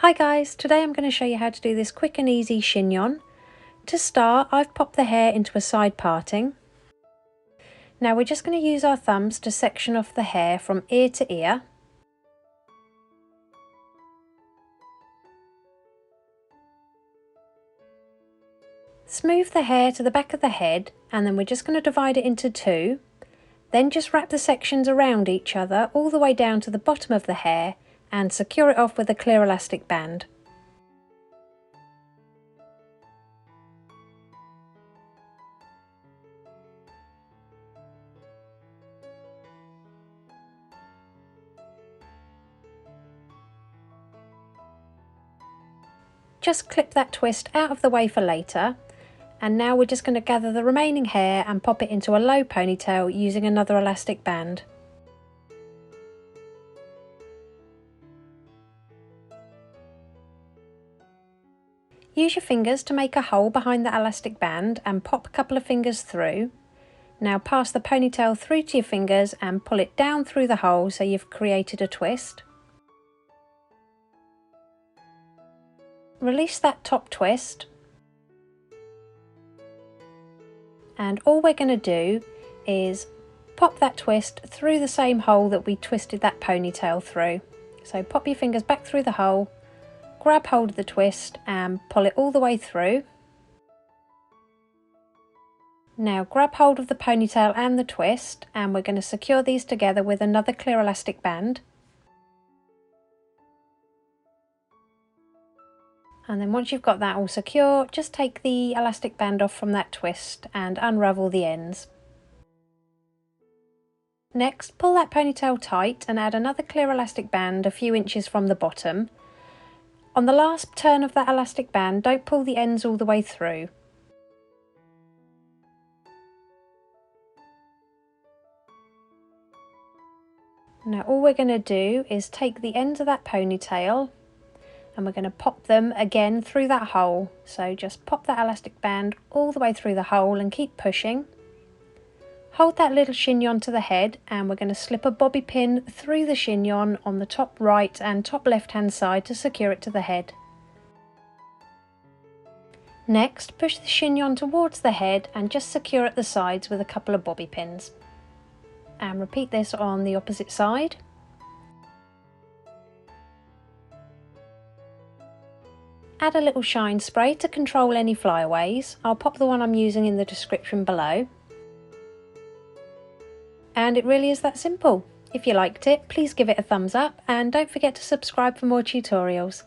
Hi guys, today I'm going to show you how to do this quick and easy chignon. To start, I've popped the hair into a side parting. Now we're just going to use our thumbs to section off the hair from ear to ear. Smooth the hair to the back of the head, and then we're just going to divide it into two. Then just wrap the sections around each other all the way down to the bottom of the hair and secure it off with a clear elastic band. Just clip that twist out of the way for later, and now we're just going to gather the remaining hair and pop it into a low ponytail using another elastic band. Use your fingers to make a hole behind the elastic band and pop a couple of fingers through. Now pass the ponytail through to your fingers and pull it down through the hole so you've created a twist. Release that top twist, and all we're going to do is pop that twist through the same hole that we twisted that ponytail through. So pop your fingers back through the hole, grab hold of the twist and pull it all the way through. Now grab hold of the ponytail and the twist, and we're going to secure these together with another clear elastic band. And then once you've got that all secure, just take the elastic band off from that twist and unravel the ends. Next, pull that ponytail tight and add another clear elastic band a few inches from the bottom. On the last turn of that elastic band, don't pull the ends all the way through. Now all we're going to do is take the ends of that ponytail and we're going to pop them again through that hole. So just pop that elastic band all the way through the hole and keep pushing. Hold that little chignon to the head, and we're going to slip a bobby pin through the chignon on the top right and top left hand side to secure it to the head. Next, push the chignon towards the head and just secure at the sides with a couple of bobby pins. And repeat this on the opposite side. Add a little shine spray to control any flyaways. I'll pop the one I'm using in the description below. And it really is that simple. If you liked it, please give it a thumbs up and don't forget to subscribe for more tutorials.